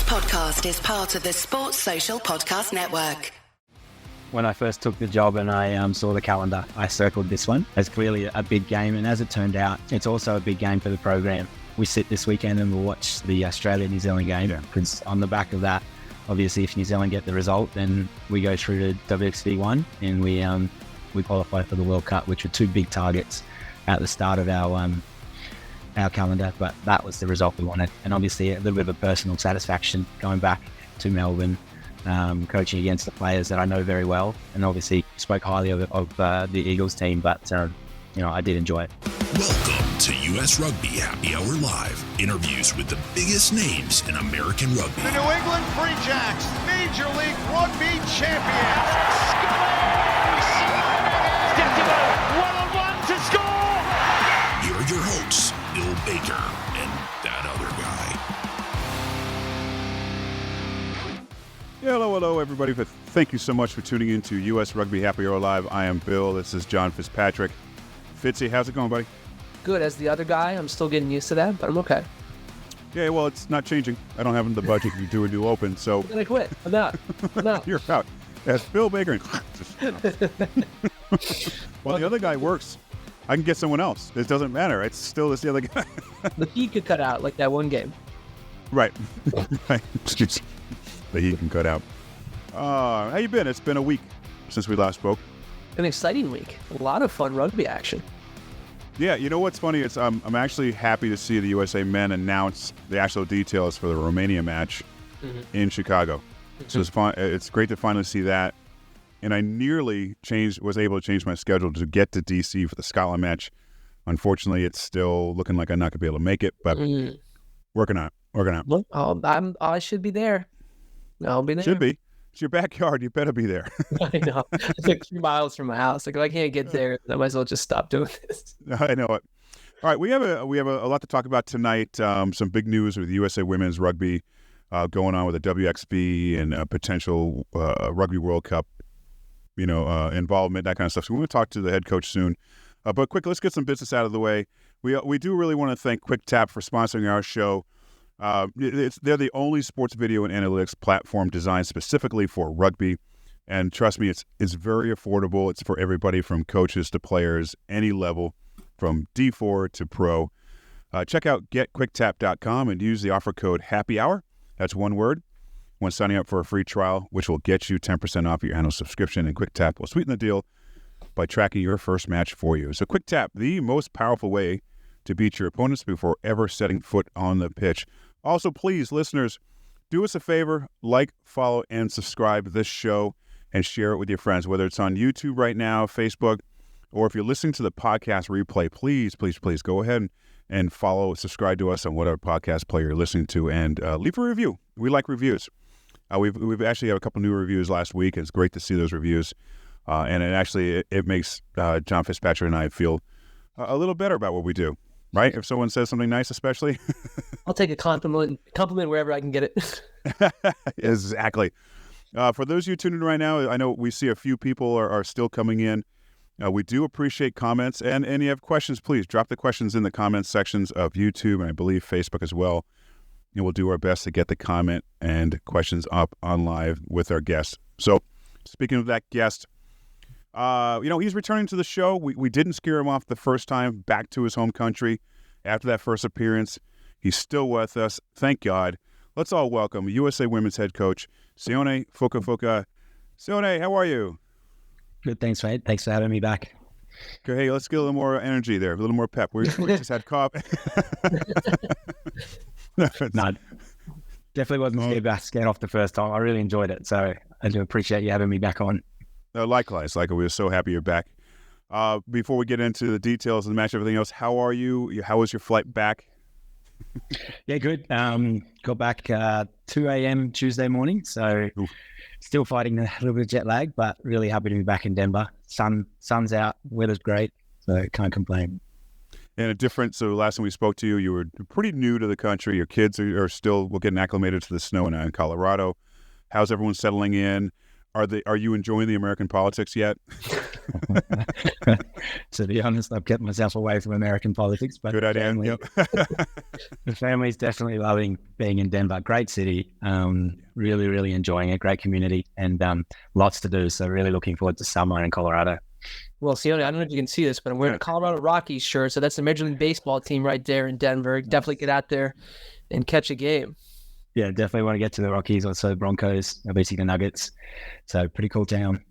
podcast is part of the Sports Social Podcast Network. When I first took the job and I saw the calendar, I circled this one as clearly a big game. And as it turned out, it's also a big game for the program. We sit this weekend and we'll watch the Australia-New Zealand game because on the back of that, obviously, if New Zealand get the result, then we go through to WXV1 and we qualify for the World Cup, which are two big targets at the start of our calendar. But that was the result we wanted. And obviously, a little bit of a personal satisfaction going back to Melbourne, coaching against the players that I know very well, and obviously spoke highly of the Eagles team, but I did enjoy it. Welcome to U.S. Rugby Happy Hour Live. Interviews with the biggest names in American rugby. The New England Free Jacks, Major League Rugby champions. One-on-one to score. Here are your hosts, Bill Baker and that other guy. Hello, everybody. Thank you so much for tuning in to U.S. Rugby Happy Hour Live. I am Bill. This is John Fitzpatrick. Fitzy, how's it going, buddy? Good. As the other guy, I'm still getting used to that, but I'm okay. Yeah, well, it's not changing. I don't have the budget to do a new open, so... I'm going to quit. I'm not. You're out. That's Bill Baker. Well, the other guy works. I can get someone else. It doesn't matter. It's still the other guy. The feed could cut out like that one game. Right. Excuse me. The heat can cut out. How you been? It's been a week since we last spoke. An exciting week. A lot of fun rugby action. Yeah, you know what's funny? I'm actually happy to see the USA men announce the actual details for the Romania match in Chicago. So it's fun. It's great to finally see that. And I nearly was able to change my schedule to get to DC for the Scotland match. Unfortunately, it's still looking like I'm not going to be able to make it, but working on it. Look, I should be there. I'll be there. Should be. It's your backyard. You better be there. I know. It's like 3 miles from my house. Like, if I can't get there, I might as well just stop doing this. I know it. All right, we have a lot to talk about tonight. Some big news with USA Women's Rugby going on with the WXV and potential Rugby World Cup, involvement, that kind of stuff. So we're going to talk to the head coach soon. But quick, let's get some business out of the way. We do really want to thank QuickTap for sponsoring our show. They're the only sports video and analytics platform designed specifically for rugby, and trust me, it's very affordable. It's for everybody from coaches to players, any level, from D4 to pro. Check out getquicktap.com and use the offer code HAPPYHOUR. That's one word when signing up for a free trial, which will get you 10% off your annual subscription. And QuickTap will sweeten the deal by tracking your first match for you. So QuickTap, the most powerful way to beat your opponents before ever setting foot on the pitch. Also, please, listeners, do us a favor, like, follow, and subscribe to this show and share it with your friends, whether it's on YouTube right now, Facebook, or if you're listening to the podcast replay, please go ahead and follow, subscribe to us on whatever podcast player you're listening to, and leave a review. We like reviews. We've actually had a couple new reviews last week. It's great to see those reviews, and it makes John Fitzpatrick and I feel a little better about what we do. Right? If someone says something nice, especially. I'll take a compliment wherever I can get it. Exactly. For those of you tuning in right now, I know we see a few people are still coming in. We do appreciate comments. And you have questions, please drop the questions in the comments sections of YouTube and I believe Facebook as well. And we'll do our best to get the comment and questions up on live with our guests. So speaking of that guest, he's returning to the show. We didn't scare him off the first time back to his home country after that first appearance. He's still with us. Thank God. Let's all welcome USA Women's head coach, Sione Fukofuka. Sione, how are you? Good, thanks, mate. Thanks for having me back. Okay, hey, let's get a little more energy there, a little more pep. We just had coffee. No, definitely wasn't scared off the first time. I really enjoyed it. So I do appreciate you having me back on. Likewise, we were so happy you're back. Before we get into the details of the match, everything else, how are you? How was your flight back? Yeah, good. Got back 2 a.m. Tuesday morning, so still fighting a little bit of jet lag, but really happy to be back in Denver. Sun's out, weather's great, so can't complain. And so last time we spoke to you, you were pretty new to the country. Your kids are still getting acclimated to the snow in Colorado. How's everyone settling in? Are you enjoying the American politics yet? To be honest, I've kept myself away from American politics. But Good idea. The family's definitely loving being in Denver. Great city. Really, really enjoying it. Great community and lots to do. So really looking forward to summer in Colorado. Well, Sione, I don't know if you can see this, but I'm wearing a Colorado Rockies shirt. So that's the Major League Baseball team right there in Denver. Definitely get out there and catch a game. Yeah, definitely want to get to the Rockies, also Broncos, obviously the Nuggets. So pretty cool town.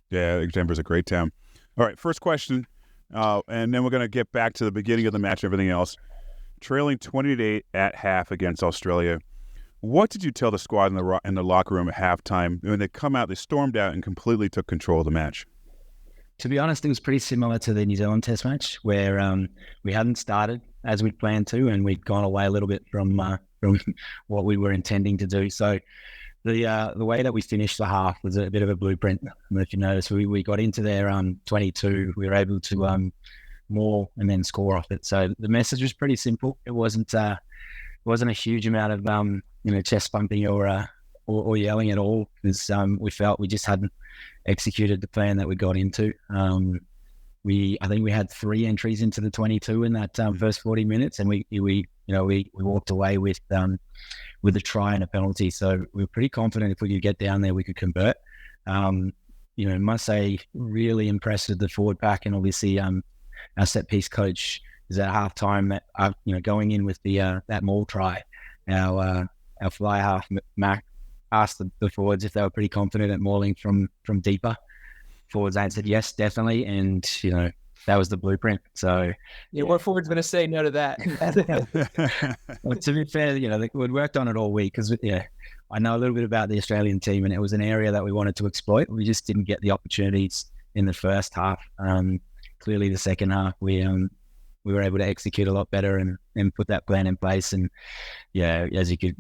Yeah, Denver's a great town. All right, first question, and then we're going to get back to the beginning of the match and everything else. Trailing 20-8 at half against Australia. What did you tell the squad in the locker room at halftime? When they come out, they stormed out and completely took control of the match. To be honest, it was pretty similar to the New Zealand Test match where we hadn't started as we'd planned to, and we'd gone away a little bit from what we were intending to do. So the way that we finished the half was a bit of a blueprint. I don't know if you noticed, we got into their 22. We were able to maul and then score off it. So the message was pretty simple. It wasn't a huge amount of chest bumping or yelling at all, because we felt we just hadn't executed the plan that we got into. I think we had 3 entries into the 22 in that first 40 minutes, and we walked away with a try and a penalty. So we were pretty confident if we could get down there, we could convert. Must say, really impressed with the forward pack, and obviously our set piece coach is at halftime. Going in with that maul try, our fly half Mac asked the forwards if they were pretty confident at mauling from deeper. Forwards answered yes, definitely, and that was the blueprint. So what forward's going to say no to that? Well, to be fair, we'd worked on it all week because I know a little bit about the Australian team, and it was an area that we wanted to exploit. We just didn't get the opportunities in the first half. Clearly, the second half we were able to execute a lot better and put that plan in place. And as you could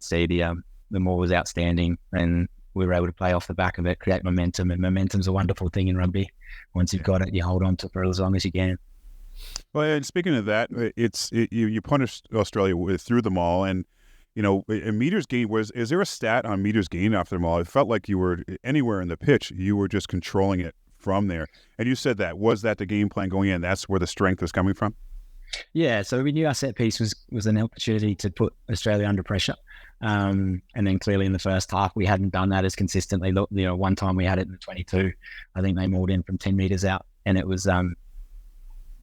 see, the maul was outstanding, and we were able to play off the back of it, create momentum, and momentum's a wonderful thing in rugby. Once you've got it, you hold on to it for as long as you can. Well, and speaking of that, you punished Australia through the maul, and in meters gained, is there a stat on meters gained after the maul? It felt like you were anywhere in the pitch, you were just controlling it from there. And you said was that the game plan going in? That's where the strength was coming from? Yeah, so we knew our set piece was an opportunity to put Australia under pressure. And then clearly in the first half, we hadn't done that as consistently. One time we had it in the 22. I think they mauled in from 10 meters out, and it was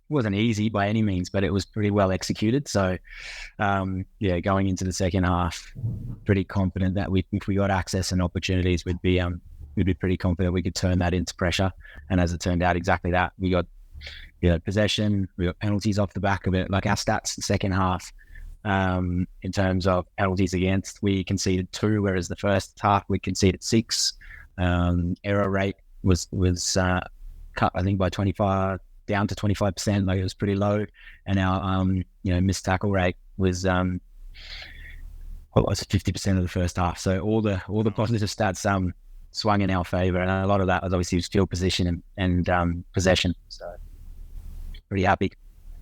wasn't easy by any means, but it was pretty well executed. So, going into the second half, pretty confident that if we got access and opportunities, we'd be pretty confident we could turn that into pressure. And as it turned out, exactly that. We got possession, we got penalties off the back of it. Like our stats the second half, in terms of penalties against, we conceded 2, whereas the first half we conceded 6. Error rate was cut, I think, by 25 down to 25%. Like, it was pretty low, and our missed tackle rate was 50% of the first half. So all the positive stats swung in our favor, and a lot of that was obviously field position and possession. So pretty happy.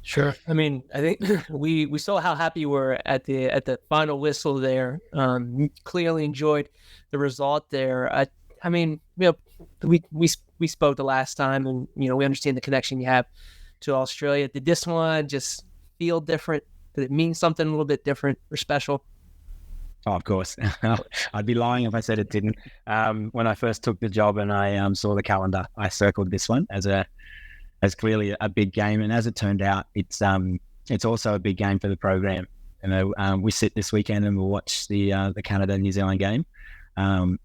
Sure. I mean, I think we saw how happy you were at the final whistle there. Clearly enjoyed the result there. We spoke the last time, and we understand the connection you have to Australia. Did this one just feel different? Did it mean something a little bit different or special? Oh, of course. I'd be lying if I said it didn't. When I first took the job and I saw the calendar, I circled this one as clearly a big game, and as it turned out, it's also a big game for the program. We sit this weekend and we'll watch the Canada-New Zealand game.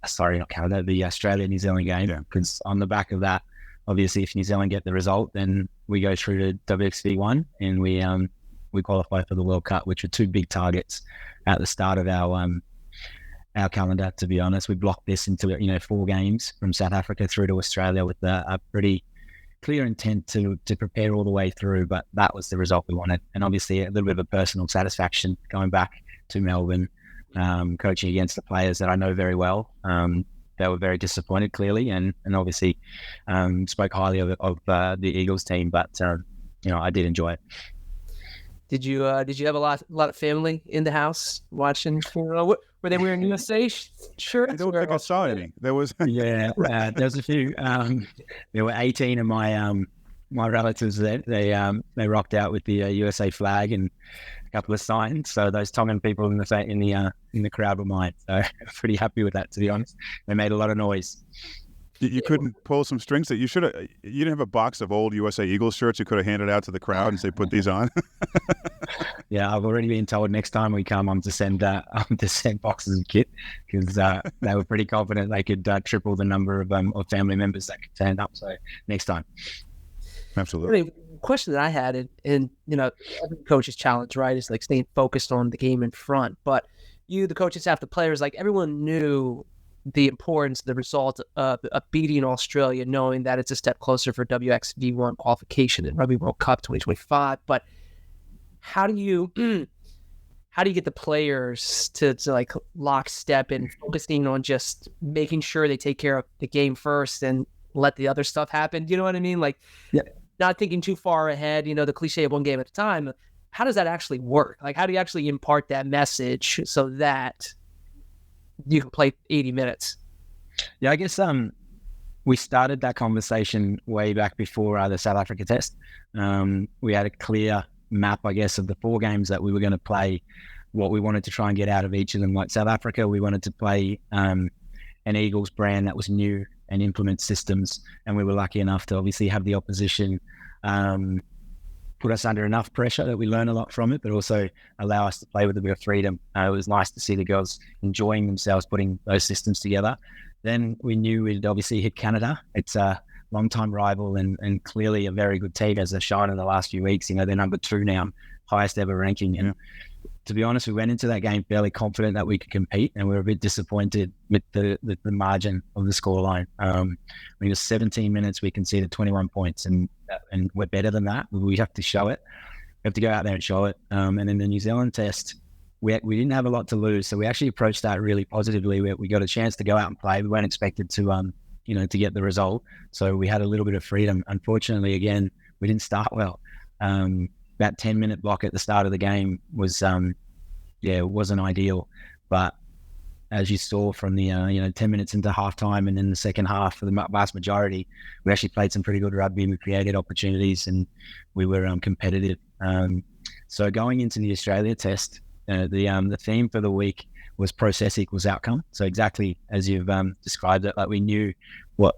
Sorry, not Canada, the Australia-New Zealand game, because on the back of that, obviously, if New Zealand get the result, then we go through to WXV1 and we qualify for the World Cup, which are 2 big targets at the start of our calendar. To be honest, we blocked this into 4 games from South Africa through to Australia with a pretty clear intent to prepare all the way through, but that was the result we wanted. And obviously a little bit of a personal satisfaction going back to Melbourne, coaching against the players that I know very well. They were very disappointed, clearly, and obviously spoke highly of the Eagles team, but I did enjoy it. Did you have a lot of family in the house watching? Were they wearing USA shirts? I don't think I saw any. There was there was a few. There were 18 of my relatives that they rocked out with the USA flag and a couple of signs. So those Tongan people in the crowd were mine. So I'm pretty happy with that, to be honest. They made a lot of noise. You couldn't pull some strings that you should have. You didn't have a box of old USA Eagles shirts you could have handed out to the crowd and say, "Put these on." Yeah, I've already been told next time we come, I'm to send boxes of kit, because they were pretty confident they could triple the number of family members that could stand up. So next time, absolutely. The question that I had, and every coach's challenge, right, is like staying focused on the game in front. But you, the coaches, staff, the players, like everyone knew the importance, the result of beating Australia, knowing that it's a step closer for WXV1 qualification in Rugby World Cup 2025. But how do you get the players to like lockstep and focusing on just making sure they take care of the game first and let the other stuff happen? You know what I mean? Like, not thinking too far ahead, the cliche of one game at a time. How does that actually work? Like, how do you actually impart that message so that you can play 80 minutes? Yeah, I guess we started that conversation way back before the South Africa test. We had a clear map, I guess, of the 4 games that we were going to play, what we wanted to try and get out of each of them. Like South Africa, we wanted to play an Eagles brand that was new and implement systems, and we were lucky enough to obviously have the opposition put us under enough pressure that we learn a lot from it, but also allow us to play with a bit of freedom. It was nice to see the girls enjoying themselves putting those systems together. Then we knew we'd obviously hit Canada. It's a long-time rival and clearly a very good team, as they've shown in the last few weeks. They're number 2 now, highest ever ranking. And to be honest, we went into that game fairly confident that we could compete, and we were a bit disappointed with the margin of the scoreline. It was 17 minutes, we conceded 21 points, and we're better than that. We have to show it. We have to go out there and show it. And in the New Zealand test, we didn't have a lot to lose, so we actually approached that really positively. We got a chance to go out and play. We weren't expected to to get the result, so we had a little bit of freedom. Unfortunately, again, we didn't start well. That 10-minute block at the start of the game was, it wasn't ideal. But as you saw from the 10 minutes into halftime and in the second half, for the vast majority, we actually played some pretty good rugby. We created opportunities and we were competitive. So going into the Australia test, the theme for the week was process equals outcome. So exactly as you've described it, like we knew what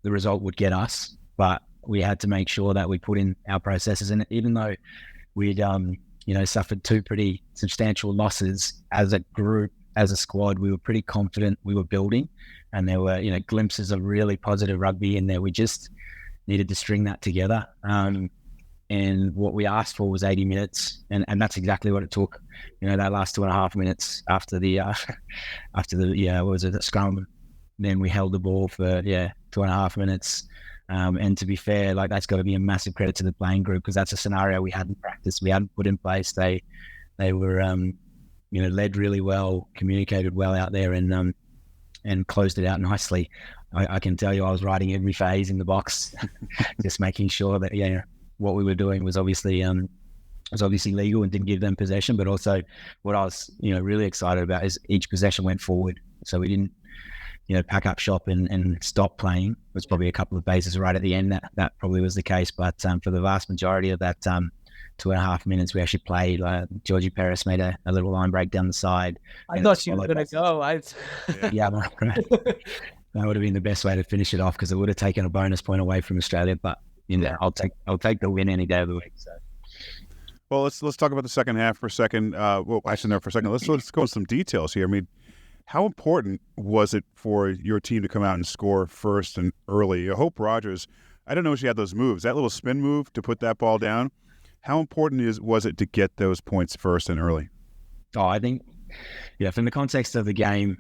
the result would get us, but we had to make sure that we put in our processes. And even though we'd suffered 2 pretty substantial losses as a group, as a squad, we were pretty confident we were building, and there were glimpses of really positive rugby in there. We just needed to string that together. And what we asked for was 80 minutes, and that's exactly what it took. That last 2.5 minutes after the scrum, then we held the ball for 2.5 minutes. And to be fair, like, that's got to be a massive credit to the playing group, because that's a scenario we hadn't practiced, we hadn't put in place. They were led really well, communicated well out there, and closed it out nicely. I can tell you, I was writing every phase in the box, just making sure that what we were doing was obviously legal and didn't give them possession. But also, what I was really excited about is each possession went forward, so we didn't pack up shop and stop playing. It was probably a couple of phases right at the end that probably was the case. But for the vast majority of that 2.5 minutes, we actually played. Georgie Perez made a little line break down the side. I thought you were going to go. That would have been the best way to finish it off, because it would have taken a bonus point away from Australia. But I'll take the win any day of the week. So. Well, let's talk about the second half for a second. Let's go into some details here. I mean, how important was it for your team to come out and score first and early? Hope Rogers, I don't know if she had those moves. That little spin move to put that ball down, how important was it to get those points first and early? Oh, I think, from the context of the game,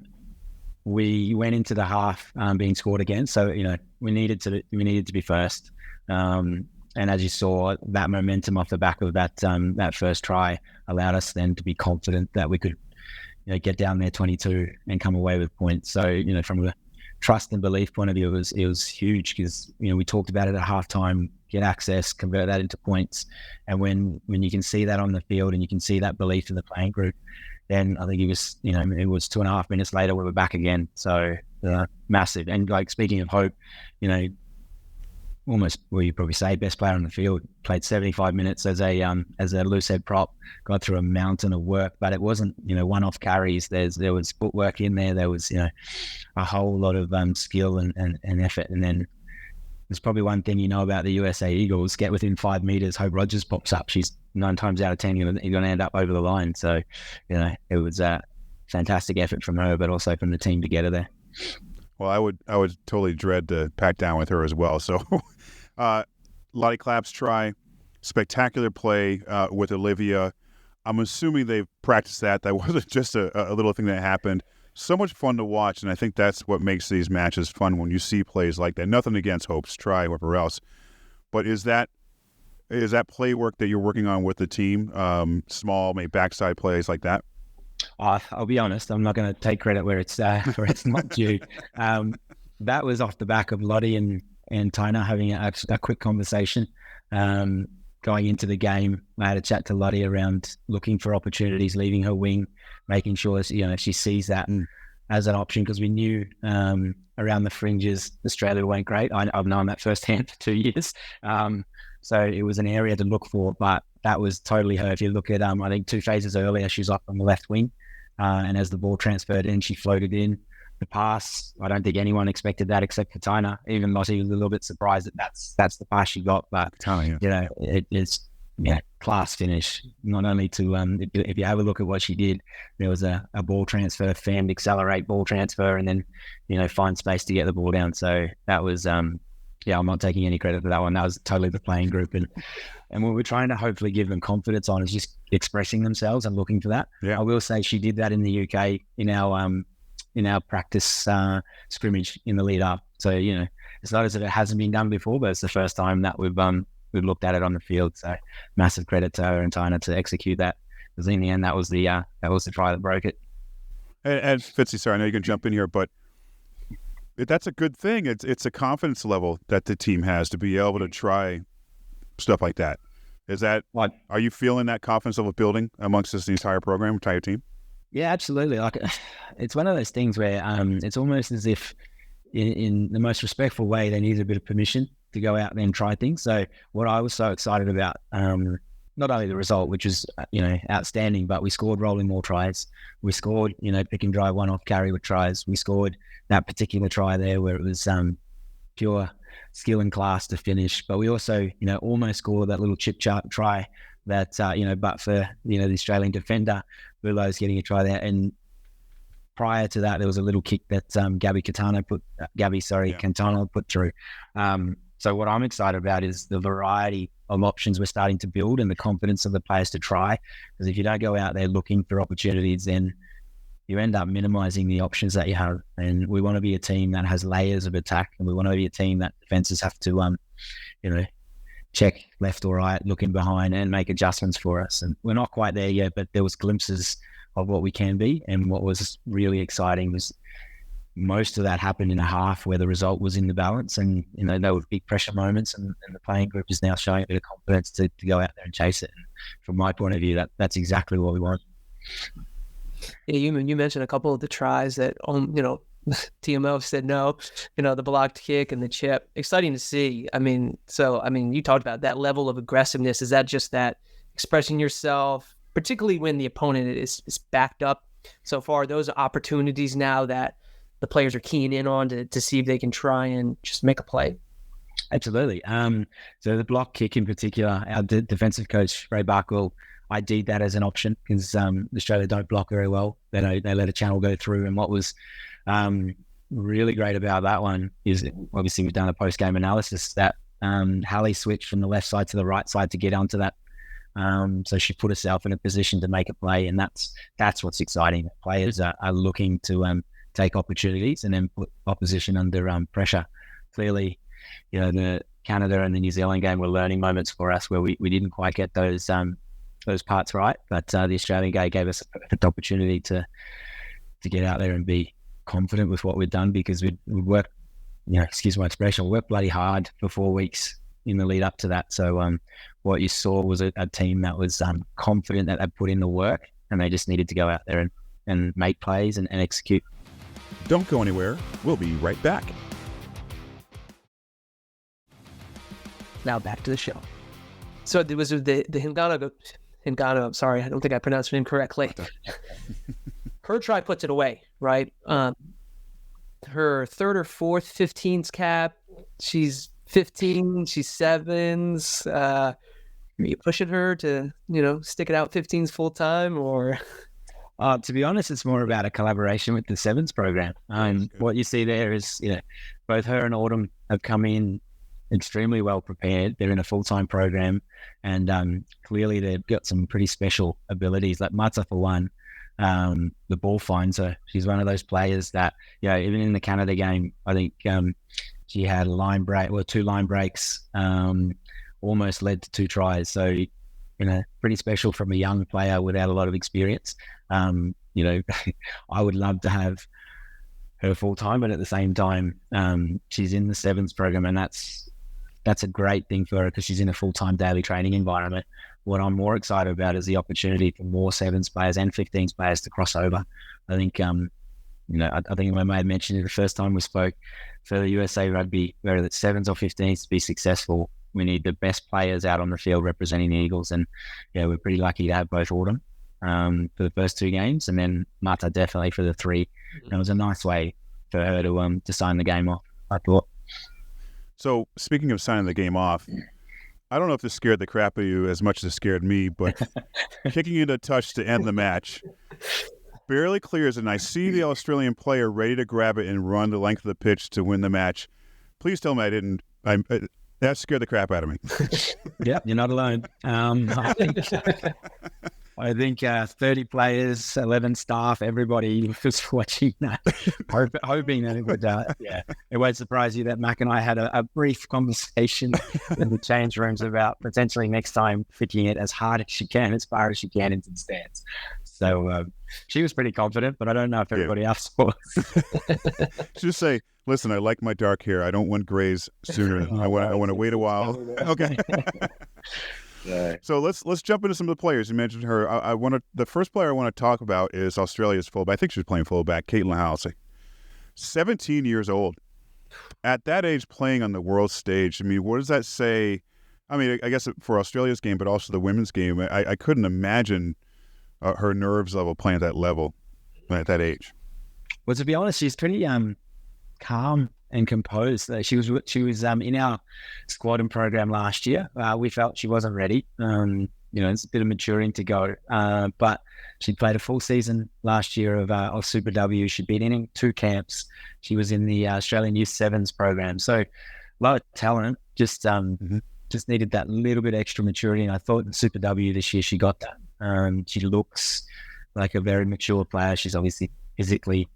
we went into the half being scored against. So, we needed to be first. And as you saw, that momentum off the back of that first try allowed us then to be confident that we could get down there 22 and come away with points. So, from a trust and belief point of view, it was huge, because, we talked about it at halftime. get access, convert that into points. And when you can see that on the field and you can see that belief in the playing group, then I think it was 2.5 minutes later, we were back again. So massive. And like, speaking of hope, almost, well, you probably say best player on the field, played 75 minutes as a loose head prop, got through a mountain of work, but it wasn't, one-off carries. There was footwork in there. There was, a whole lot of skill and effort. And then there's probably one thing about the USA Eagles: get within 5 meters, Hope Rogers pops up. She's 9 times out of 10 you're going to end up over the line. So, it was a fantastic effort from her, but also from the team to get her there. Well, I would totally dread to pack down with her as well. So, Lottie Clapp's try, spectacular play with Olivia. I'm assuming they've practiced that. That wasn't just a little thing that happened. So much fun to watch, and I think that's what makes these matches fun when you see plays like that. Nothing against Hope's try, whoever else, but is that play work that you're working on with the team? Small, maybe backside plays like that. I'll be honest, I'm not going to take credit where it's not due. That was off the back of Lottie and Tina having a quick conversation. Going into the game, I had a chat to Lottie around looking for opportunities, leaving her wing, making sure she sees that and as an option, because we knew around the fringes Australia weren't great. I've known that firsthand for 2 years. So it was an area to look for, but that was totally her. If you look at, I think 2 phases earlier, she was up on the left wing, and as the ball transferred in, she floated in. The pass, I don't think anyone expected that except for Tina. Even Lottie was a little bit surprised that that's the pass she got. But it's class finish. Not only to if you have a look at what she did, there was a ball transfer, fanned accelerate ball transfer, and then find space to get the ball down. So that was I'm not taking any credit for that one. That was totally the playing group, and what we're trying to hopefully give them confidence on is just expressing themselves and looking for that. I will say she did that in the UK in our practice scrimmage in the lead up. So, it's not as if it hasn't been done before, but it's the first time that we've looked at it on the field. So massive credit to her and Tina to execute that, because in the end, that was the try that broke it. And Fitzy, sorry, I know you can jump in here, but that's a good thing. It's a confidence level that the team has to be able to try stuff like that. Are you feeling that confidence level building amongst the entire program, entire team? Yeah, absolutely. Like, it's one of those things where it's almost as if in the most respectful way, they needed a bit of permission to go out there and try things. So what I was so excited about, not only the result, which is, outstanding, but we scored rolling more tries. We scored, pick and drive one off carry with tries. We scored that particular try there where it was pure skill and class to finish. But we also, almost scored that little chip chart try that, but for, the Australian defender, Bulo's getting a try there. And prior to that, there was a little kick that Cantano put through. So what I'm excited about is the variety of options we're starting to build and the confidence of the players to try. Because if you don't go out there looking for opportunities, then you end up minimizing the options that you have. And we want to be a team that has layers of attack, and we want to be a team that defenses have to, check left or right, look in behind and make adjustments for us. And we're not quite there yet, but there was glimpses of what we can be. And what was really exciting was most of that happened in a half where the result was in the balance, and there were big pressure moments, and the playing group is now showing a bit of confidence to go out there and chase it. And from my point of view, that's exactly what we want. Yeah, you mentioned a couple of the tries that TMO said no, the blocked kick and the chip. Exciting to see. You talked about that level of aggressiveness. Is that just that expressing yourself, particularly when the opponent is backed up so far? Those are opportunities now that the players are keying in on to see if they can try and just make a play. Absolutely. So the block kick in particular, our defensive coach, Ray Barkwell, I did that as an option because Australia don't block very well. They let a channel go through. And what was really great about that one is obviously we've done a post-game analysis that Hallie switched from the left side to the right side to get onto that. So she put herself in a position to make a play, and that's what's exciting. Players are looking to take opportunities and then put opposition under pressure. Clearly, the Canada and the New Zealand game were learning moments for us where we didn't quite get those parts right, but the Australian game gave us a perfect opportunity to get out there and be confident with what we'd done, because we'd worked, excuse my expression, worked bloody hard for 4 weeks in the lead up to that. So what you saw was a team that was confident that they'd put in the work, and they just needed to go out there and make plays and execute. Don't go anywhere. We'll be right back. Now back to the show. So there was the Hingano. I'm sorry, I don't think I pronounced her name correctly. Her try puts it away, right? Her third or fourth 15s cap. She's 15. She's 7s. Are you pushing her to, stick it out 15s full time, or? To be honest, it's more about a collaboration with the 7s program. What you see there is, both her and Autumn have come in extremely well prepared. They're in a full-time program, and clearly they've got some pretty special abilities. Like Mata, for one, the ball finds her. She's one of those players that, even in the Canada game, I think she had two line breaks, almost led to 2 tries. So, pretty special from a young player without a lot of experience. I would love to have her full time, but at the same time, she's in the 7s program, and that's a great thing for her because she's in a full-time daily training environment. What I'm more excited about is the opportunity for more 7s players and 15s players to cross over. I think, I think I may have mentioned it the first time we spoke, for the USA Rugby, whether it's 7s or 15s to be successful, we need the best players out on the field representing the Eagles. And we're pretty lucky to have both Autumn for the first 2 games, and then Mata definitely for the 3. And it was a nice way for her to sign the game off, I thought. So speaking of signing the game off, I don't know if this scared the crap out of you as much as it scared me, but kicking into touch to end the match, barely clears, and I see the Australian player ready to grab it and run the length of the pitch to win the match. Please tell me I didn't. That scared the crap out of me. Yeah, you're not alone. I think 30 players, 11 staff, everybody was watching that, hoping that it would. It won't surprise you that Mac and I had a brief conversation in the change rooms about potentially next time kicking it as hard as she can, as far as she can into the stands. So she was pretty confident, but I don't know if everybody else was. Just say, listen, I like my dark hair. I don't want grays sooner. I want to wait a while. Okay. So let's jump into some of the players. You mentioned her. The first player I want to talk about is Australia's fullback. I think she was playing fullback, Caitlin Halsey. 17 years old. At that age, playing on the world stage. I mean, what does that say? I mean, I guess for Australia's game, but also the women's game. I couldn't imagine her nerves level playing at that level at that age. Well, to be honest, she's pretty calm and composed. She was in our squad and program last year. We felt she wasn't ready. It's a bit of maturing to go. But she played a full season last year of Super W. She'd been in 2 camps. She was in the Australian Youth Sevens program. So a lot of talent, just needed that little bit extra maturity. And I thought in Super W this year she got that. She looks like a very mature player. She's obviously physically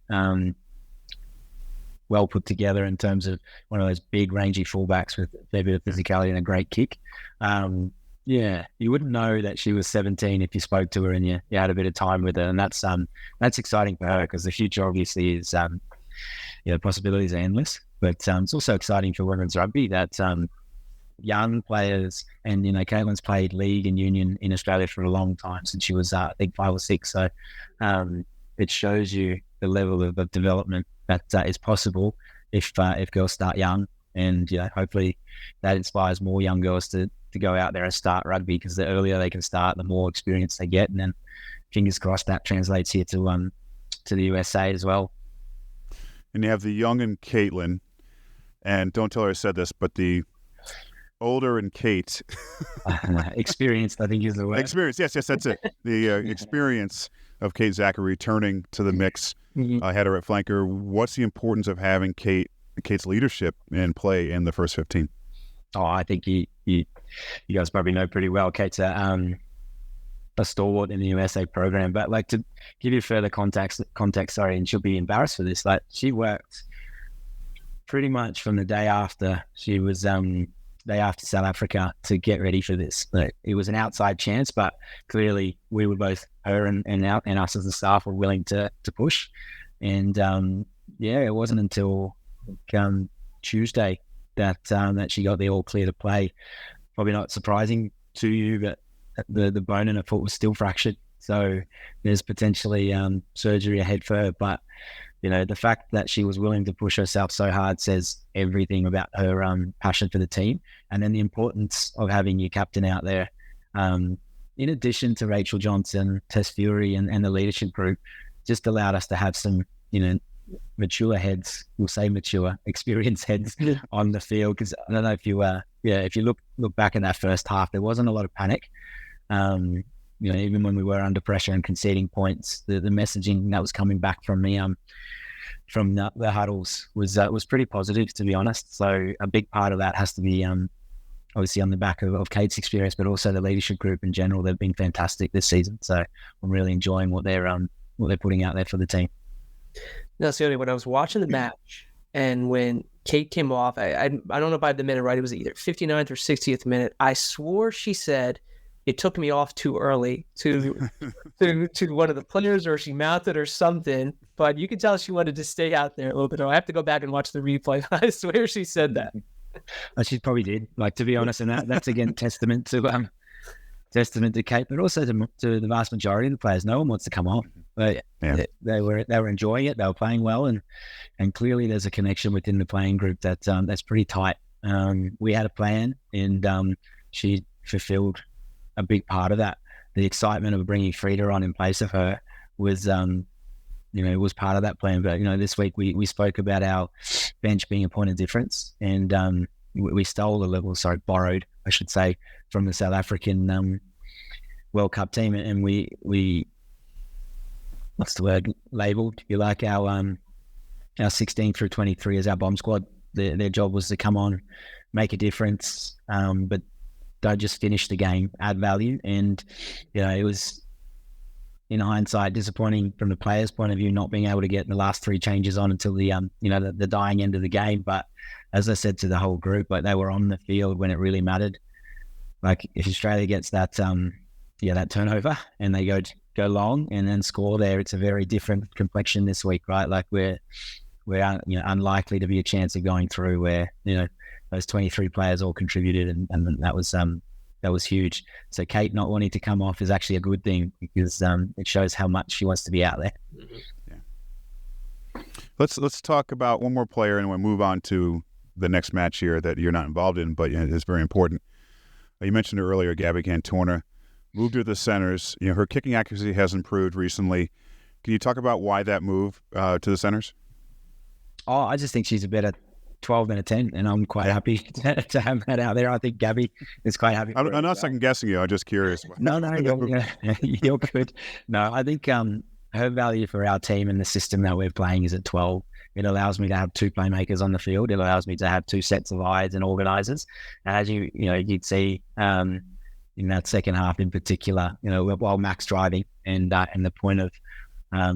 well put together in terms of one of those big rangy fullbacks with a fair bit of physicality and a great kick. You wouldn't know that she was 17 if you spoke to her and you had a bit of time with her, and that's exciting for her because the future obviously is the possibilities are endless. But it's also exciting for women's rugby that young players, and Caitlin's played league and union in Australia for a long time since she was I think 5 or 6. So it shows you the level of development that is possible if girls start young, and hopefully that inspires more young girls to go out there and start rugby, because the earlier they can start, the more experience they get, and then fingers crossed that translates here to the USA as well. And you have the young and Caitlin, and don't tell her I said this, but the older and Kate. Experienced, I think is the word. Experience, yes, that's it. The experience of Kate Zachary returning to the mix. Header at flanker. What's the importance of having Kate's leadership and play in the first 15? Oh, I think you guys probably know pretty well. Kate's a stalwart in the USA program, but like to give you further context, and she'll be embarrassed for this. Like she worked pretty much from the day after she was day after South Africa to get ready for this. Like, it was an outside chance, but clearly we were both, her and us as the staff, were willing to push. And it wasn't until Tuesday that she got the all clear to play. Probably not surprising to you, but the bone in her foot was still fractured. So there's potentially surgery ahead for her. But, the fact that she was willing to push herself so hard says everything about her passion for the team. And then the importance of having your captain out there. In addition to Rachel Johnson, Tess Fury and the leadership group, just allowed us to have some, mature heads, we'll say mature, experienced heads on the field. Because I don't know if you if you look back at that first half, there wasn't a lot of panic. Even when we were under pressure and conceding points, the messaging that was coming back from me, from the huddles was pretty positive, to be honest. So a big part of that has to be obviously on the back of Kate's experience, but also the leadership group in general. They've been fantastic this season. So I'm really enjoying what they're putting out there for the team. Now, Sione, when I was watching the match and when Kate came off, I don't know by the minute, right? It was either 59th or 60th minute. I swore she said it took me off too early to one of the players, or she mouthed or something. But you could tell she wanted to stay out there a little bit. I have to go back and watch the replay. I swear she said that. She probably did. To be honest, and that's again testament to Kate, but also to the vast majority of the players. No one wants to come off, but they were enjoying it. They were playing well, and clearly there's a connection within the playing group that's pretty tight. We had a plan, and she fulfilled a big part of that. The excitement of bringing Frida on in place of her was, was part of that plan. But this week we spoke about our bench being a point of difference, and we borrowed, I should say, from the South African World Cup team, and we what's the word, labelled, if you like, our 16 through 23 as our bomb squad. Their job was to come on, make a difference, but don't just finish the game, add value. And it was, in hindsight, disappointing from the players' point of view not being able to get the last three changes on until the the dying end of the game. But as I said to the whole group, they were on the field when it really mattered. If Australia gets that that turnover and they go long and then score there, it's a very different complexion this week, right? We're unlikely to be a chance of going through where those 23 players all contributed, and that was huge. So Kate not wanting to come off is actually a good thing, because it shows how much she wants to be out there. Yeah. Let's talk about one more player, and we'll move on to the next match here that you're not involved in, but it's very important. You mentioned it earlier, Gabby Cantorna moved to the centers. Her kicking accuracy has improved recently. Can you talk about why that move to the centers? Oh, I just think she's a better 12 than a 10, and I'm quite happy to have that out there. I think Gabby is quite happy. I'm not second guessing you. I'm just curious. No, you're good. No, I think her value for our team and the system that we're playing is at 12. It allows me to have two playmakers on the field. It allows me to have two sets of eyes and organisers. As you'd see in that second half in particular, while Mac's driving and the point of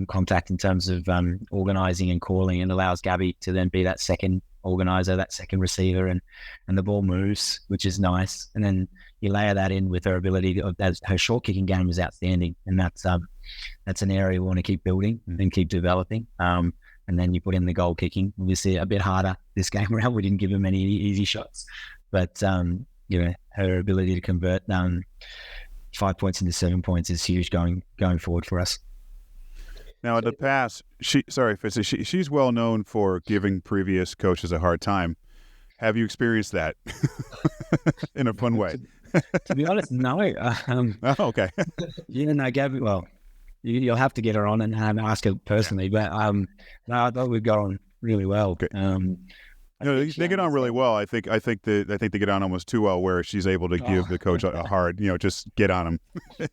contact in terms of organising and calling, and allows Gabby to then be that second organiser, that second receiver, and the ball moves, which is nice. And then you layer that in with her ability her short kicking game is outstanding, and that's an area we want to keep building and keep developing. And then you put in the goal kicking, obviously a bit harder this game around. We didn't give them any easy shots, but her ability to convert 5 points into 7 points is huge going forward for us. Now, in the past, she's well known for giving previous coaches a hard time. Have you experienced that in a fun way? To be honest, no. Okay. Gabby, well, you'll have to get her on and ask her personally. But no, I thought we'd go on really well. Okay. They get on really well. I think they get on almost too well, where she's able to give the coach a hard, just get on him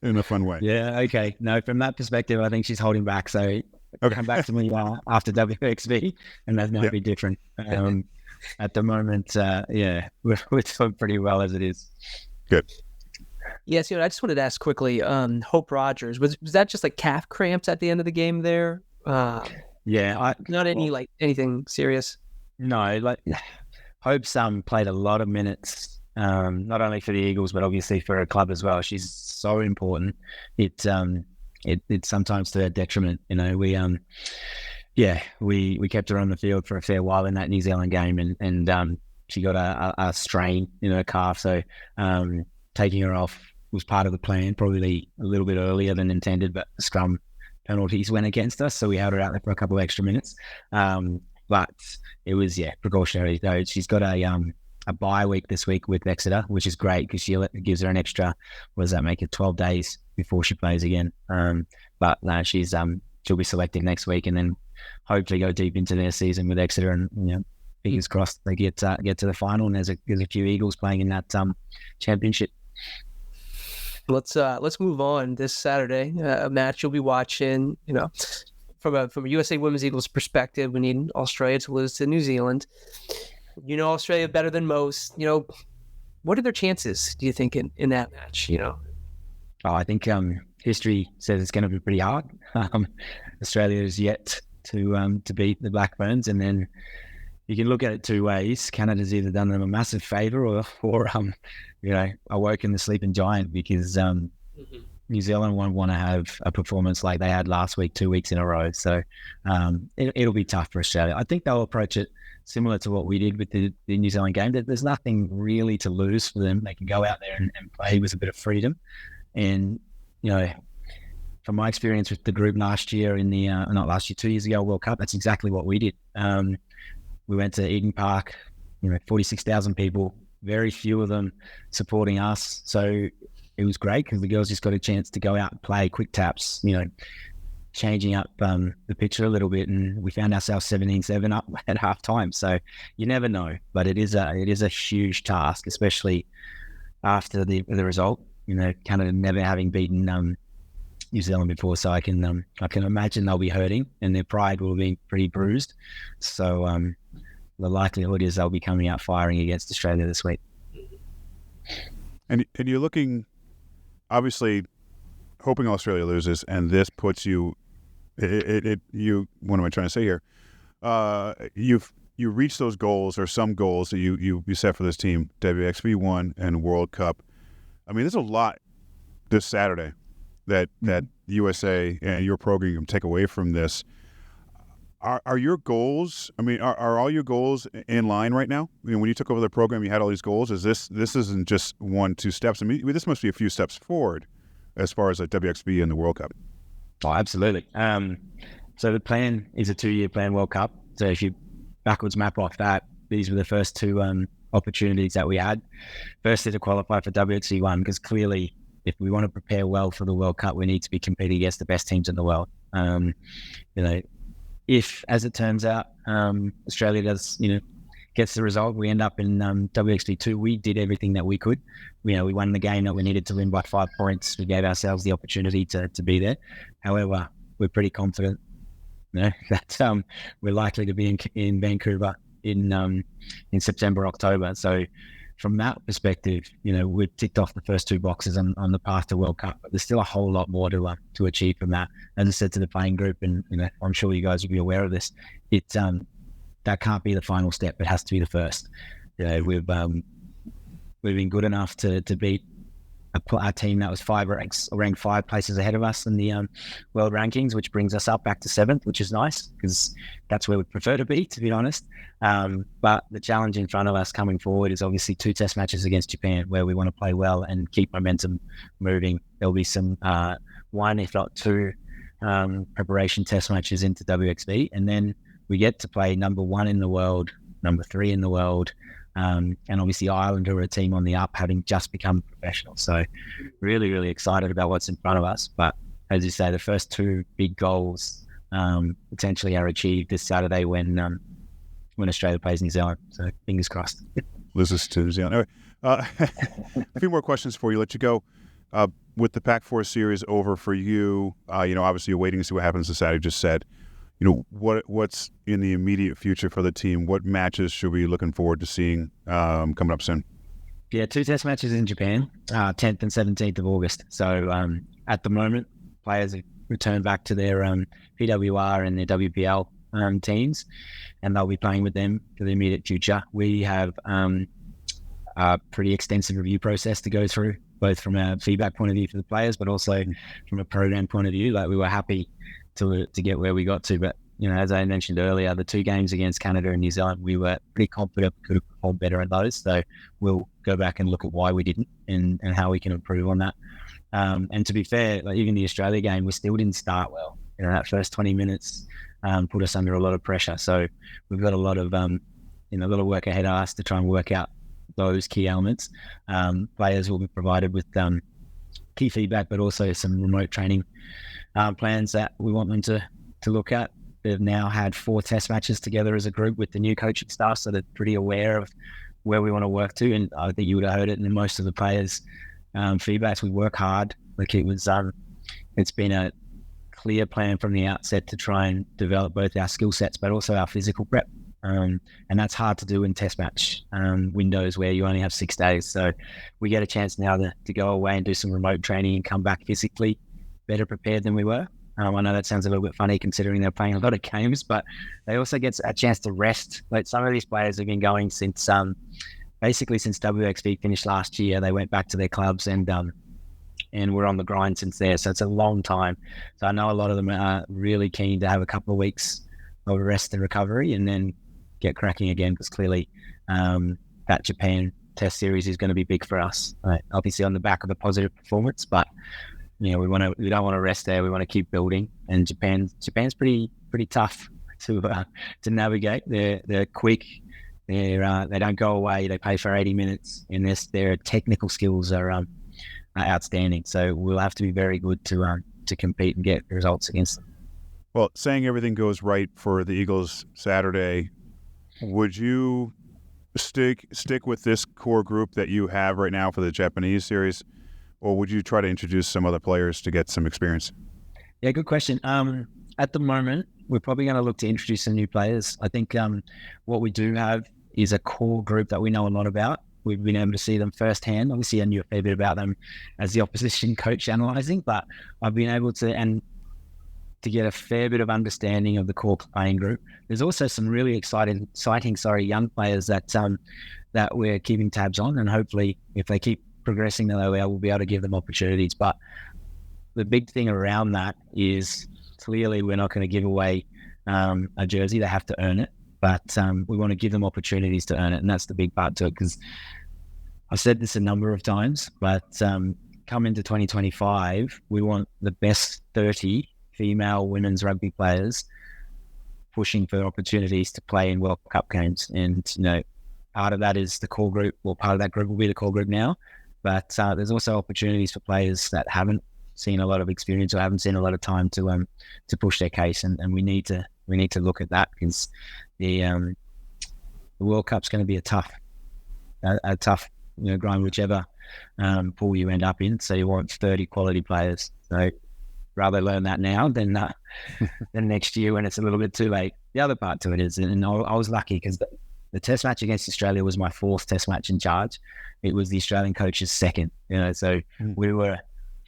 in a fun way. Yeah. Okay. No, from that perspective, I think she's holding back. So come back to me after WXV, and that might be different. At the moment, we're doing pretty well as it is. Good. Yes, I just wanted to ask quickly, Hope Rogers, was that just like calf cramps at the end of the game there? Not anything serious. No, Hope's played a lot of minutes, not only for the Eagles but obviously for her club as well. She's so important. It's sometimes to her detriment. We kept her on the field for a fair while in that New Zealand game, and she got a strain in her calf, so taking her off was part of the plan, probably a little bit earlier than intended, but the scrum penalties went against us, so we held her out there for a couple of extra minutes. But it was, precautionary though. She's got a bye week this week with Exeter, which is great because it gives her an extra, what does that make it, 12 days before she plays again. But no, she'll be selected next week and then hopefully go deep into their season with Exeter, and fingers crossed they get to the final, and there's a few Eagles playing in that championship. Let's move on. This Saturday, a match you'll be watching. From a USA Women's Eagles perspective, we need Australia to lose to New Zealand. Australia better than most. What are their chances, do you think, in that match? I think history says it's going to be pretty hard. Australia is yet to beat the Black Ferns, and then you can look at it two ways. Canada's either done them a massive favour or awoken the sleeping giant, because New Zealand won't want to have a performance like they had last week, 2 weeks in a row. So it'll be tough for Australia. I think they'll approach it similar to what we did with the New Zealand game. There's nothing really to lose for them. They can go out there and play with a bit of freedom. And, from my experience with the group last year in the, not last year, 2 years ago, World Cup, that's exactly what we did. We went to Eden Park, 46,000 people, very few of them supporting us. So it was great because the girls just got a chance to go out and play quick taps, changing up the picture a little bit, and we found ourselves 17-7 up at half time. So you never know, but it is a huge task, especially after the result. Canada never having beaten New Zealand before, so I can imagine they'll be hurting and their pride will be pretty bruised. So the likelihood is they'll be coming out firing against Australia this week. And you're looking, obviously, hoping Australia loses, and this puts you. What am I trying to say here? You reach those goals, or some goals that you set for this team, WXV1 and World Cup. I mean, there's a lot this Saturday that USA and your program can take away from this. Are your goals? I mean, are all your goals in line right now? When you took over the program, you had all these goals. This isn't just 1-2 steps. I mean, this must be a few steps forward as far as the WXV and the World Cup. Oh, absolutely. So the plan is a 2-year plan, World Cup. So if you backwards map off that, these were the first two opportunities that we had. Firstly, to qualify for WXV1, because clearly, if we want to prepare well for the World Cup, we need to be competing against the best teams in the world. If, as it turns out, Australia does, gets the result, we end up in WXV2, we did everything that we could. We won the game that we needed to win by 5 points. We gave ourselves the opportunity to be there. However, we're pretty confident that we're likely to be in Vancouver in September, October. So from that perspective, we've ticked off the first 2 boxes on the path to World Cup, but there's still a whole lot more to achieve from that. As I said to the playing group, and I'm sure you guys will be aware of this, that can't be the final step. It has to be the first. We've been good enough to beat a team that was ranked 5 places ahead of us in the world rankings, which brings us up back to 7th, which is nice because that's where we prefer to be honest. But the challenge in front of us coming forward is obviously 2 test matches against Japan, where we want to play well and keep momentum moving. There'll be some 1, if not 2, preparation test matches into WXV, and then we get to play number 1 in the world, number 3 in the world, and obviously Ireland are a team on the up, having just become professional. So really, really excited about what's in front of us. But as you say, the first 2 big goals potentially are achieved this Saturday when Australia plays New Zealand. So fingers crossed. Loses to New Zealand. Anyway, a few more questions for you. Let you go. With the Pac-4 series over for you, obviously you're waiting to see what happens this Saturday. Just said, what's in the immediate future for the team? What matches should we be looking forward to seeing coming up soon? Yeah, 2 test matches in Japan, 10th and 17th of August. So at the moment, players have returned back to their PWR and their WPL teams, and they'll be playing with them for the immediate future. We have a pretty extensive review process to go through, both from a feedback point of view for the players, but also from a program point of view. Like, we were happy to get where we got to, but as I mentioned earlier, the 2 games against Canada and New Zealand, we were pretty confident we could have performed better in those. So we'll go back and look at why we didn't and how we can improve on that. And to be fair, like even the Australia game, we still didn't start well. That first 20 minutes put us under a lot of pressure. So we've got a lot of work ahead of us to try and work out those key elements. Players will be provided with key feedback, but also some remote training plans that we want them to look at. They've now had 4 test matches together as a group with the new coaching staff, so they're pretty aware of where we want to work to. And I think you would have heard it in most of the players' feedbacks. We work hard. Like it's been a clear plan from the outset to try and develop both our skill sets, but also our physical prep. And that's hard to do in test match windows where you only have 6 days. So we get a chance now to go away and do some remote training and come back physically better prepared than we were. I know that sounds a little bit funny considering they're playing a lot of games, but they also get a chance to rest. Like some of these players have been going since basically since WXV finished last year. They went back to their clubs and we're on the grind since there. So it's a long time. So I know a lot of them are really keen to have a couple of weeks of rest and recovery and then get cracking again, because clearly that Japan test series is going to be big for us. Obviously on the back of a positive performance, but we don't want to rest there. We want to keep building. And Japan's pretty tough to navigate. They're quick. They don't go away. They play for 80 minutes, and their technical skills are outstanding. So we'll have to be very good to compete and get results against them. Well, saying everything goes right for the Eagles Saturday, would you stick with this core group that you have right now for the Japanese series, or would you try to introduce some other players to get some experience? Yeah, good question. At the moment, we're probably going to look to introduce some new players. I think what we do have is a core group that we know a lot about. We've been able to see them firsthand. Obviously, I knew a fair bit about them as the opposition coach analysing, but I've been able to get a fair bit of understanding of the core playing group. There's also some really exciting young players that we're keeping tabs on, and hopefully if they keep progressing the way we'll be able to give them opportunities. But the big thing around that is clearly we're not going to give away a jersey. They have to earn it, but we want to give them opportunities to earn it, and that's the big part to it, because I've said this a number of times, but come into 2025, we want the best 30 female women's rugby players pushing for opportunities to play in World Cup games. And, part of that is the core group, or part of that group will be the core group now. But there's also opportunities for players that haven't seen a lot of experience or haven't seen a lot of time to push their case, and we need to look at that, because the World Cup's going to be a tough grind, whichever pool you end up in. So you want 30 quality players. So rather learn that now than next year when it's a little bit too late. The other part to it is, and I was lucky because the test match against Australia was my 4th test match in charge. It was the Australian coach's 2nd, so we were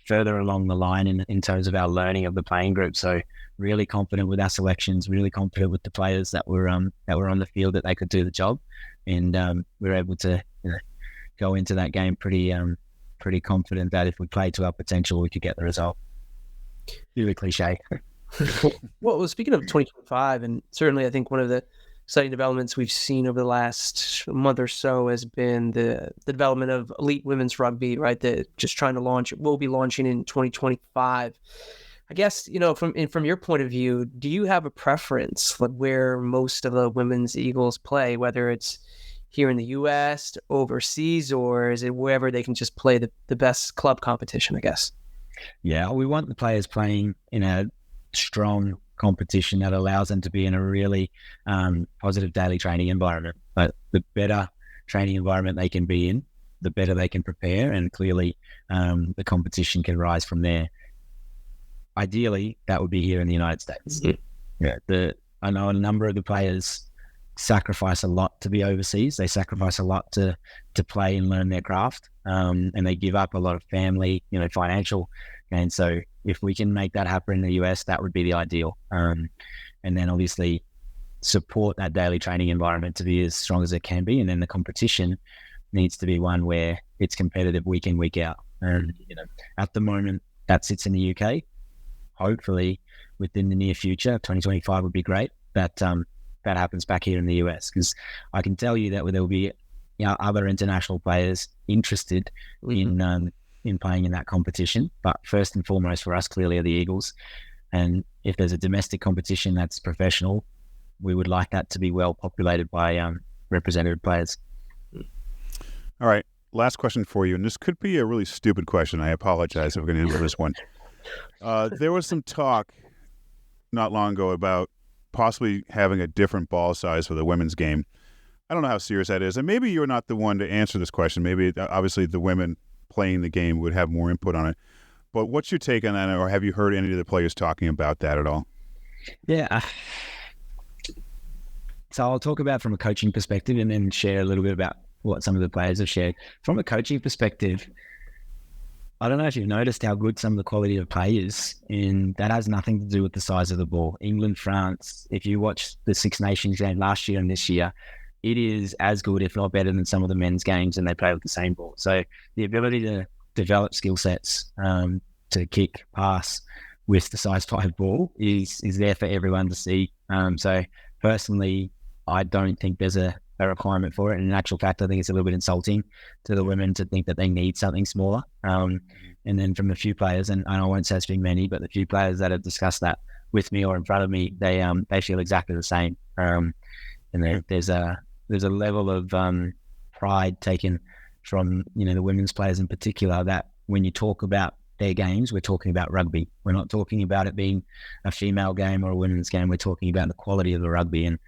further along the line in terms of our learning of the playing group. So really confident with our selections, really confident with the players that were on the field, that they could do the job. And we were able to go into that game pretty confident that if we played to our potential, we could get the result. Really cliche. Well, speaking of 2025, and certainly I think one of the exciting developments we've seen over the last month or so has been the development of elite women's rugby, right? That just trying to launch, will be launching in 2025. I guess, from your point of view, do you have a preference like where most of the women's Eagles play, whether it's here in the U.S., overseas, or is it wherever they can just play the best club competition, I guess? Yeah, we want the players playing in a strong competition that allows them to be in a really positive daily training environment. But the better training environment they can be in, the better they can prepare, and clearly the competition can rise from there. Ideally, that would be here in the United States. Mm-hmm. Yeah, I know a number of the players sacrifice a lot to be overseas. They sacrifice a lot to play and learn their craft, and they give up a lot of family, financial. And so if we can make that happen in the US, that would be the ideal. And then obviously support that daily training environment to be as strong as it can be. And then the competition needs to be one where it's competitive week in, week out. And, at the moment that sits in the UK. hopefully within the near future, 2025 would be great. That happens back here in the US, because I can tell you that there will be other international players interested in playing in that competition. But first and foremost for us clearly are the Eagles. And if there's a domestic competition that's professional, we would like that to be well populated by representative players. All right. Last question for you, and this could be a really stupid question. I apologize if we're going to answer this one. There was some talk not long ago about possibly having a different ball size for the women's game. I don't know how serious that is, and maybe you're not the one to answer this question. Maybe, obviously, the women playing the game would have more input on it. But what's your take on that, or have you heard any of the players talking about that at all? Yeah. So I'll talk about from a coaching perspective and then share a little bit about what some of the players have shared. From a coaching perspective, I don't know if you've noticed how good some of the quality of play is, and that has nothing to do with the size of the ball. England, France, if you watch the Six Nations game last year and this year, it is as good, if not better, than some of the men's games, and they play with the same ball. So the ability to develop skill sets to kick, pass with the size 5 ball is there for everyone to see. So personally, I don't think there's a requirement for it. And in actual fact, I think it's a little bit insulting to the women to think that they need something smaller. And then from a few players, and I won't say it's been many, but the few players that have discussed that with me or in front of me, they feel exactly the same. And there's a level of pride taken from the women's players in particular, that when you talk about their games, we're talking about rugby. We're not talking about it being a female game or a women's game. We're talking about the quality of the rugby. And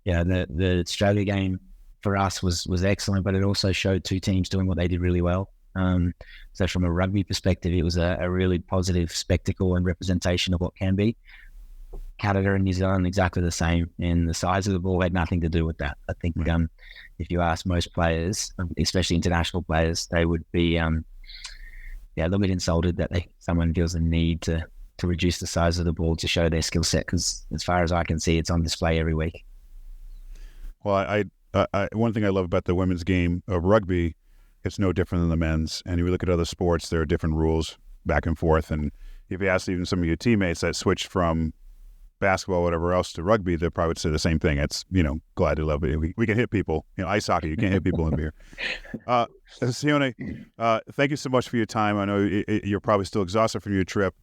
the Australia game for us was excellent, but it also showed two teams doing what they did really well. So from a rugby perspective, it was a really positive spectacle and representation of what can be. Canada and New Zealand, exactly the same. And the size of the ball had nothing to do with that. I think if you ask most players, especially international players, they would be a little bit insulted that someone feels the need to reduce the size of the ball to show their skill set, because as far as I can see, it's on display every week. Well, I one thing I love about the women's game of rugby, it's no different than the men's. And if you look at other sports, there are different rules back and forth. And if you ask even some of your teammates that switch from basketball or whatever else to rugby, they probably would say the same thing. It's, glad to love it. We can hit people. Ice hockey, you can't hit people in beer. Sione, thank you so much for your time. I know you're probably still exhausted from your trip.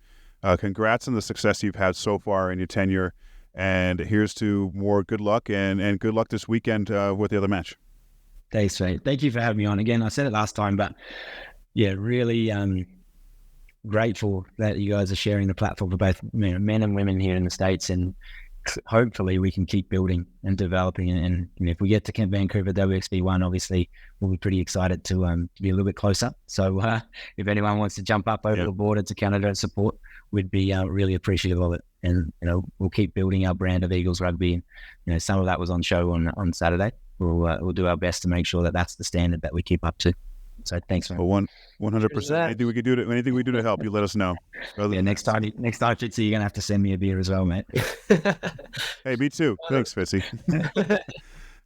Congrats on the success you've had so far in your tenure. And here's to more good luck and good luck this weekend with the other match. Thanks, mate. Thank you for having me on again. I said it last time, but really grateful that you guys are sharing the platform for both men and women here in the States, and hopefully we can keep building and developing. And if we get to Vancouver WXB1, obviously we'll be pretty excited to be a little bit closer. So if anyone wants to jump up over the border to Canada and support, we'd be really appreciative of it. And we'll keep building our brand of Eagles Rugby. And some of that was on show on Saturday. We'll do our best to make sure that that's the standard that we keep up to. So thanks, man. Well, 100%. Anything we do to help, you let us know. Next time, Fitzy, you're gonna have to send me a beer as well, mate. Hey, me too. Thanks, Fitzy.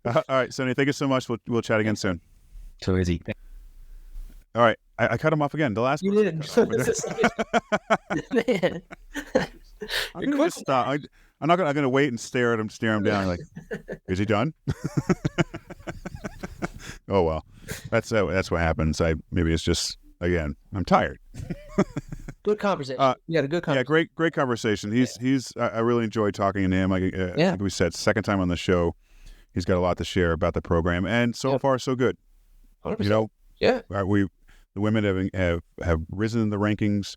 All right, Sione, thank you so much. We'll chat again soon. Too easy. All right, I cut him off again. The last you did. Man. I'm gonna just stop. I'm not gonna wait and stare him down. Like, is he done? Oh well, that's what happens. Maybe it's just, again, I'm tired. Good conversation. You had a good conversation. Yeah, great conversation. He's I really enjoyed talking to him. Like we said, second time on the show, he's got a lot to share about the program, and so far so good. 100%. The women have risen in the rankings.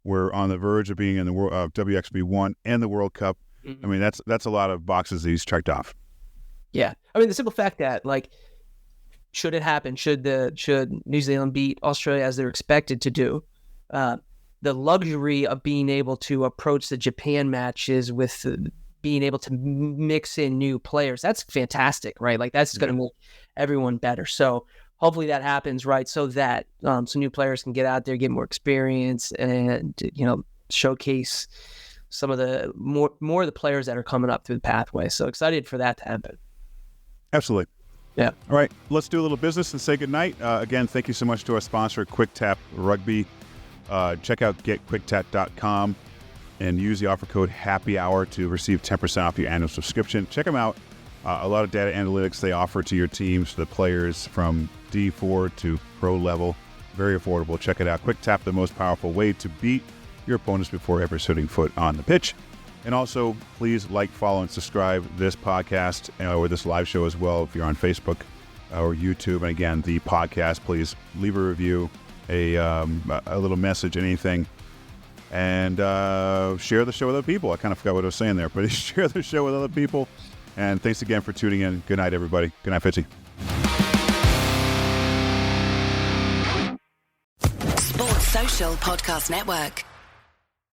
We're on the verge of being in the WXB1 and the World Cup. Mm-hmm. I mean, that's a lot of boxes that he's checked off. Yeah, I mean, the simple fact that, like, should it happen, should New Zealand beat Australia as they're expected to do, the luxury of being able to approach the Japan matches with being able to mix in new players, that's fantastic, right? Like, that's going to make everyone better. So hopefully that happens, right? So that some new players can get out there, get more experience, and showcase some of the more of the players that are coming up through the pathway. So excited for that to happen. Absolutely. Yeah. All right, let's do a little business and say goodnight. Again, thank you so much to our sponsor, QuickTap Rugby. Check out getquicktap.com. and use the offer code HAPPYHOUR to receive 10% off your annual subscription. Check them out. A lot of data analytics they offer to your teams, the players from D4 to pro level. Very affordable. Check it out. QuickTap, the most powerful way to beat your opponents before ever setting foot on the pitch. And also, please like, follow, and subscribe this podcast or this live show as well if you're on Facebook or YouTube. And again, the podcast, please leave a review, a little message, anything. And share the show with other people. I kind of forgot what I was saying there, but share the show with other people. And thanks again for tuning in. Good night, everybody. Good night, Fitzy. Sports Social Podcast Network.